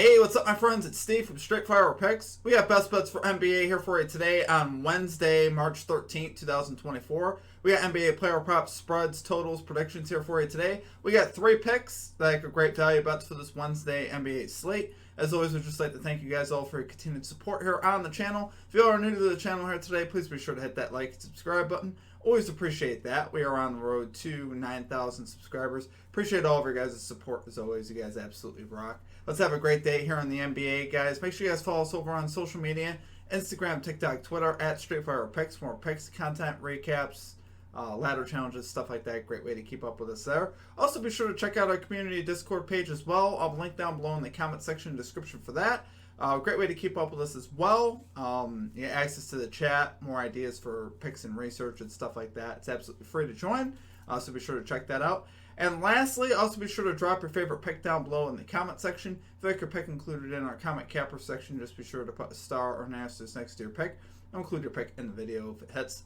Hey, what's up, my friends? It's Steve from Straight Fire Picks. We got best bets for NBA here for you today on Wednesday, March 13th, 2024. We got NBA player props, spreads, totals, predictions here for you today. We got 3 picks that are great value bets for this Wednesday NBA slate. As always, we'd just like to thank you guys all for your continued support here on the channel. If you are new to the channel here today, please be sure to hit that like and subscribe button. Always appreciate that. We are on the road to 9,000 subscribers. Appreciate all of your guys' support as always. You guys absolutely rock. Let's have a great day here in the NBA, guys. Make sure you guys follow us over on social media, Instagram, TikTok, Twitter, at StraightFirePicks for more picks, content, recaps, ladder challenges, stuff like that. Great way to keep up with us there. Also, be sure to check out our community Discord page as well. I'll link down below in the comment section description for that. Great way to keep up with us as well. You get access to the chat, more ideas for picks and research and stuff like that. It's absolutely free to join, so be sure to check that out. And lastly, also be sure to drop your favorite pick down below in the comment section. If you like your pick included in our comment capper section, just be sure to put a star or an asterisk next to your pick. I'll include your pick in the video if it hits.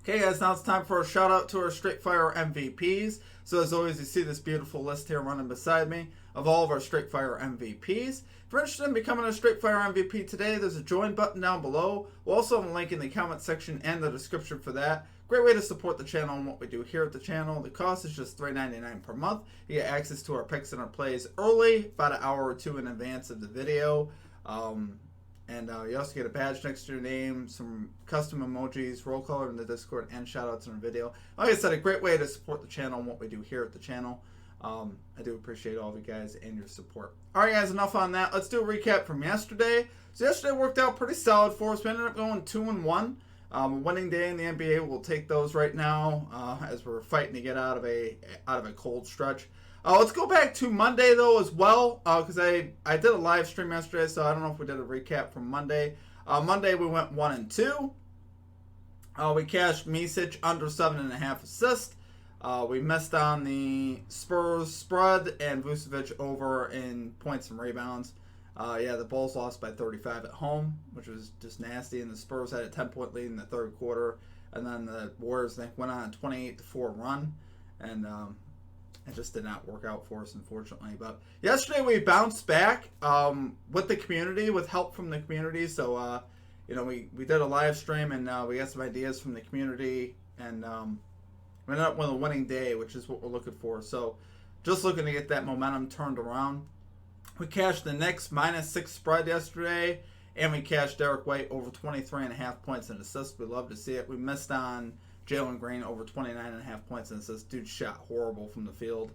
Okay, guys, now it's time for a shout out to our Straight Fire MVPs. So as always, you see this beautiful list here running beside me of all of our Straight Fire MVPs. If you're interested in becoming a Straight Fire MVP today, there's a join button down below. We'll also have a link in the comment section and the description for that. Great way to support the channel and what we do here at the channel. The cost is just $3.99 per month. You get access to our picks and our plays early, about an hour or two in advance of the video. You also get a badge next to your name, some custom emojis, roll color in the Discord, and shoutouts in the video. Like I said, a great way to support the channel and what we do here at the channel. I do appreciate all of you guys and your support. All right, guys, enough on that. Let's do a recap from yesterday. So yesterday worked out pretty solid for us. We ended up going 2-1. A winning day in the NBA. We'll take those right now as we're fighting to get out of a cold stretch. Let's go back to Monday, though, as well, because I did a live stream yesterday, so I don't know if we did a recap from Monday. Monday, we went 1-2. We cashed Micic under 7.5 assists. We missed on the Spurs spread and Vucevic over in points and rebounds. The Bulls lost by 35 at home, which was just nasty, and the Spurs had a 10-point lead in the third quarter, and then the Warriors, I think, went on a 28-4 run, and it just did not work out for us, unfortunately. But yesterday we bounced back with the community, with help from the community. So, we did a live stream, and we got some ideas from the community, and we ended up with a winning day, which is what we're looking for. So, just looking to get that momentum turned around. We cashed the Knicks -6 spread yesterday, and we cashed Derek White over 23.5 points and assists. We love to see it. We missed on Jalen Green over 29.5 points and assists. Dude shot horrible from the field.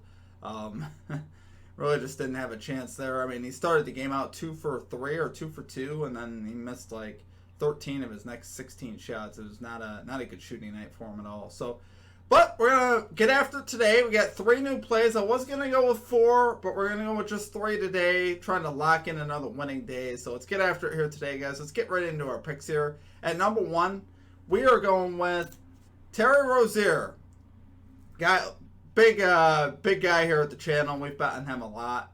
Really just didn't have a chance there. I mean, he started the game out 2 for 3 or 2 for 2, and then he missed like 13 of his next 16 shots. It was not a good shooting night for him at all. So, but we're going to get after it today. We got 3 new plays. I was going to go with 4, but we're going to go with just 3 today, trying to lock in another winning day. So let's get after it here today, guys. Let's get right into our picks here. At number 1, we are going with Terry Rozier. Big guy here at the channel. We've bet on him a lot.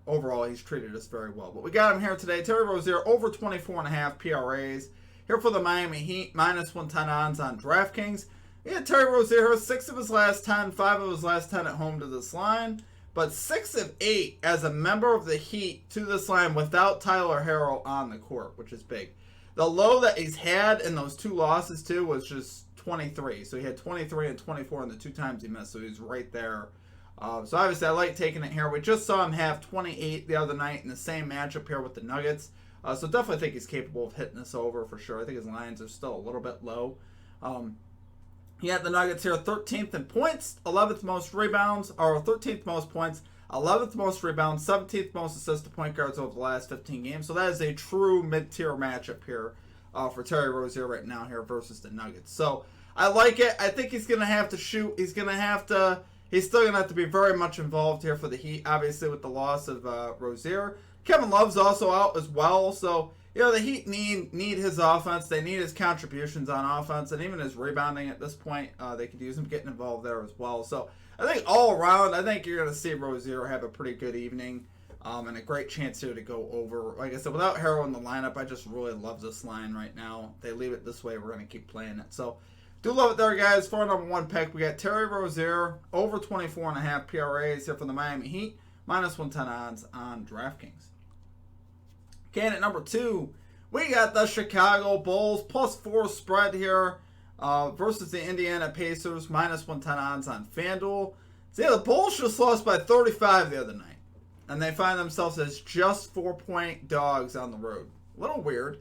Overall, he's treated us very well. But we got him here today. Terry Rozier over 24.5 PRAs. Here for the Miami Heat, -110 odds on DraftKings. Yeah, Terry Rozier, 6 of his last 10, 5 of his last 10 at home to this line. But 6 of 8 as a member of the Heat to this line without Tyler Herro on the court, which is big. The low that he's had in those 2 losses, too, was just 23. So he had 23 and 24 in the 2 times he missed, so he was right there. So obviously I like taking it here. We just saw him have 28 the other night in the same matchup here with the Nuggets. So definitely think he's capable of hitting this over for sure. I think his lines are still a little bit low. He had the Nuggets here 13th in points, 11th most rebounds, or 13th most points, 11th most rebounds, 17th most assists to point guards over the last 15 games. So that is a true mid-tier matchup here for Terry Rozier right now here versus the Nuggets. So I like it. I think he's going to have to shoot. He's still going to have to be very much involved here for the Heat, obviously with the loss of Rozier. Kevin Love's also out as well. So, the Heat need his offense. They need his contributions on offense and even his rebounding at this point. They could use him getting involved there as well. So I think all around, I think you're going to see Rozier have a pretty good evening and a great chance here to go over. Like I said, without Herro in the lineup, I just really love this line right now. They leave it this way, we're going to keep playing it. So do love it there, guys. For our number 1 pick, we got Terry Rozier over 24.5 PRAs here for the Miami Heat minus 110 odds on DraftKings. Candidate number 2, we got the Chicago Bulls +4 spread here versus the Indiana Pacers, minus 110 odds on FanDuel. So yeah, the Bulls just lost by 35 the other night, and they find themselves as just 4-point dogs on the road. A little weird.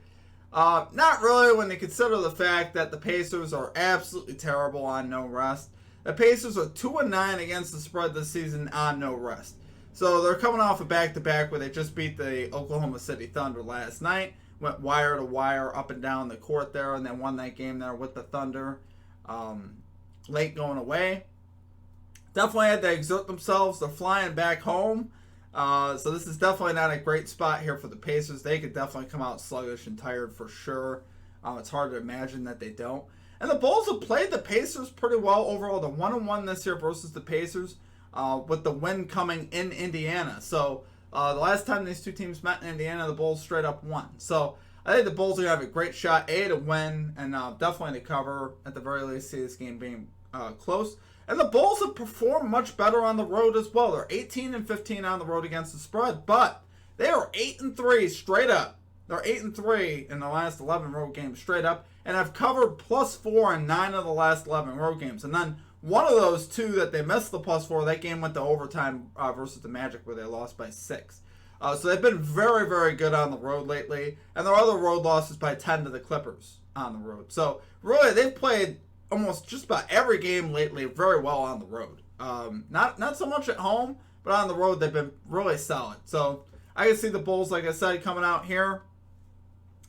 Not really when you consider the fact that the Pacers are absolutely terrible on no rest. The Pacers are 2-9 against the spread this season on no rest. So they're coming off a back-to-back where they just beat the Oklahoma City Thunder last night. Went wire to wire up and down the court there, and then won that game there with the Thunder late going away. Definitely had to exert themselves. They're flying back home. So this is definitely not a great spot here for the Pacers. They could definitely come out sluggish and tired for sure. It's hard to imagine that they don't. And the Bulls have played the Pacers pretty well overall. They're 1-1 this year versus the Pacers, with the win coming in Indiana. So the last time these two teams met in Indiana, the Bulls straight up won. So I think the Bulls are going to have a great shot, to win, and definitely to cover, at the very least, see this game being close. And the Bulls have performed much better on the road as well. They're 18-15 on the road against the spread, but they are 8-3 straight up. They're 8-3 in the last 11 road games straight up, and have covered +4 in 9 of the last 11 road games. And then one of those two that they missed the +4, that game went to overtime versus the Magic, where they lost by 6. So they've been very, very good on the road lately, and their other road losses by 10 to the Clippers on the road. So really, they've played almost just about every game lately very well on the road. Not so much at home, but on the road they've been really solid. So I can see the Bulls, like I said, coming out here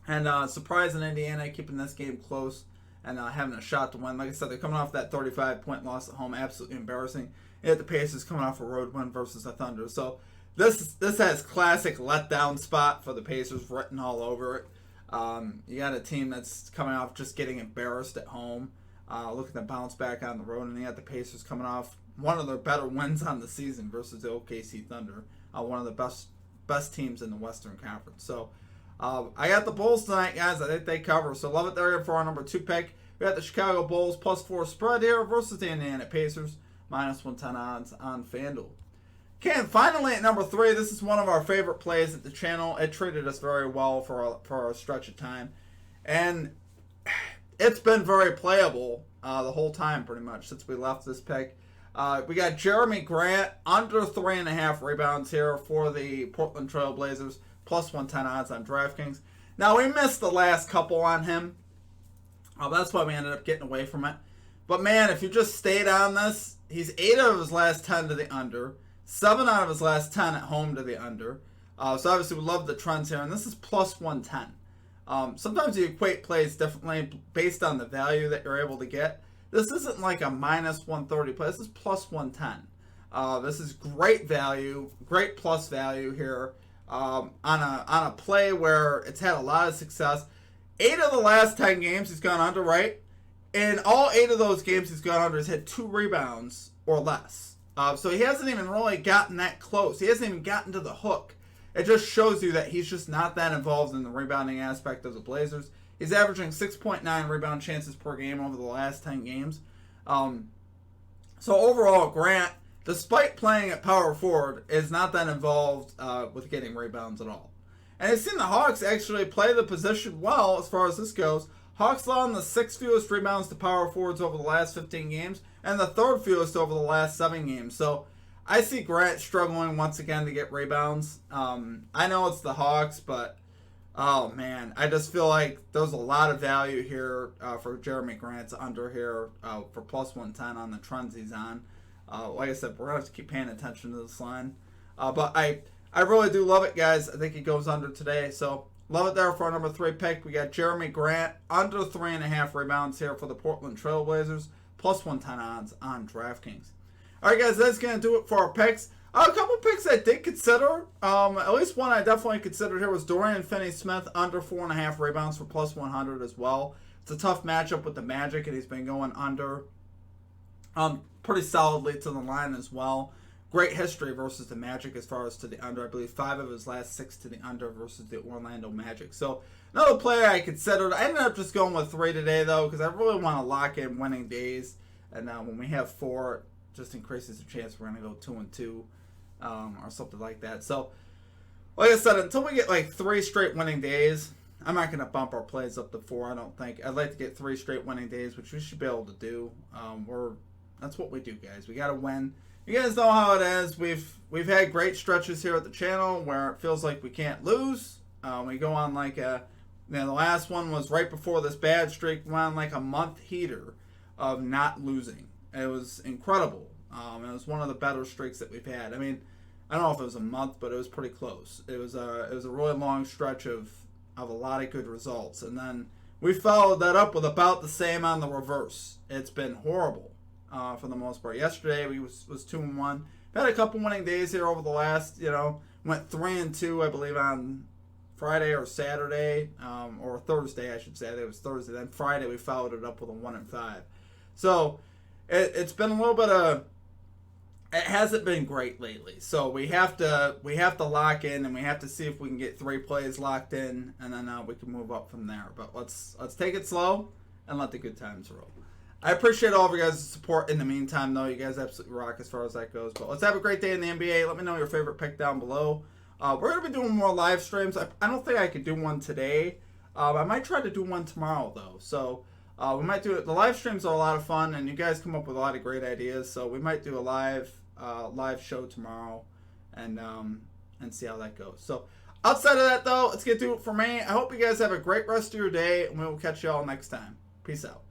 and surprising Indiana, keeping this game close and having a shot to win. Like I said, they're coming off that 35-point loss at home, absolutely embarrassing. Yet the Pacers coming off a road win versus the Thunder. So this has classic letdown spot for the Pacers written all over it. You got a team that's coming off just getting embarrassed at home. Looking to bounce back on the road, and they got the Pacers coming off one of their better wins on the season versus the OKC Thunder, one of the best teams in the Western Conference. So I got the Bulls tonight, guys. I think they cover. So love it there for our number 2 pick. We got the Chicago Bulls +4 spread here versus the Indiana Pacers, minus 110 odds on FanDuel. Okay, and finally at number 3, this is one of our favorite plays at the channel. It treated us very well for a stretch of time, and it's been very playable the whole time, pretty much, since we left this pick. We got Jeremy Grant under 3.5 rebounds here for the Portland Trail Blazers, +110 odds on DraftKings. Now, we missed the last couple on him. That's why we ended up getting away from it. But, man, if you just stayed on this, he's 8 out of his last 10 to the under, 7 out of his last 10 at home to the under. So, obviously, we love the trends here, and this is +110. Sometimes you equate plays differently based on the value that you're able to get. This isn't like a -130 play. This is +110. This is great value, great plus value here on a play where it's had a lot of success. 8 of the last 10 games he's gone under, right? In all 8 of those games he's gone under, he's had 2 rebounds or less. So he hasn't even really gotten that close. He hasn't even gotten to the hook. It just shows you that he's just not that involved in the rebounding aspect of the Blazers. He's averaging 6.9 rebound chances per game over the last 10 games. So overall, Grant, despite playing at power forward, is not that involved with getting rebounds at all. And I've seen the Hawks actually play the position well as far as this goes. Hawks allowed the 6th fewest rebounds to power forwards over the last 15 games, and the 3rd fewest over the last 7 games. So I see Grant struggling once again to get rebounds. I know it's the Hawks, but oh man, I just feel like there's a lot of value here for Jeremy Grant's under here for +110 on the trends he's on. Like I said, we're going to have to keep paying attention to this line. But I really do love it, guys. I think he goes under today. So love it there for our number 3 pick. We got Jeremy Grant under 3.5 rebounds here for the Portland Trail Blazers, +110 odds on DraftKings. All right, guys, that's going to do it for our picks. A couple picks I did consider. At least one I definitely considered here was Dorian Finney-Smith under 4.5 rebounds for +100 as well. It's a tough matchup with the Magic, and he's been going under pretty solidly to the line as well. Great history versus the Magic as far as to the under. I believe 5 of his last 6 to the under versus the Orlando Magic. So another player I considered. I ended up just going with 3 today, though, because I really want to lock in winning days. And when we have 4, just increases the chance we're going to go 2-2. or something like that. So, like I said, until we get like 3 straight winning days, I'm not going to bump our plays up to 4, I don't think. I'd like to get 3 straight winning days, which we should be able to do. That's what we do, guys. We got to win. You guys know how it is. We've had great stretches here at the channel where it feels like we can't lose. We go on like the last one was right before this bad streak. Went on like a month heater of not losing. It was incredible. It was one of the better streaks that we've had. I mean, I don't know if it was a month, but it was pretty close. It was a really long stretch of a lot of good results, and then we followed that up with about the same on the reverse. It's been horrible for the most part. Yesterday we was 2-1. Had a couple winning days here over the last, went 3-2, I believe, on Friday or Saturday, or Thursday, I should say. It was Thursday. Then Friday we followed it up with a 1-5. So it's been a little bit of. It hasn't been great lately, so we have to lock in, and we have to see if we can get 3 plays locked in, and then we can move up from there. But let's take it slow and let the good times roll. I appreciate all of you guys' support in the meantime, though. You guys absolutely rock as far as that goes. But let's have a great day in the NBA. Let me know your favorite pick down below. We're going to be doing more live streams. I don't think I could do one today. I might try to do one tomorrow, though. So we might do it. The live streams are a lot of fun, and you guys come up with a lot of great ideas. So we might do a live show tomorrow, and see how that goes. So outside of that, though, let's get to it for me. I hope you guys have a great rest of your day, and we will catch you all next time. Peace out.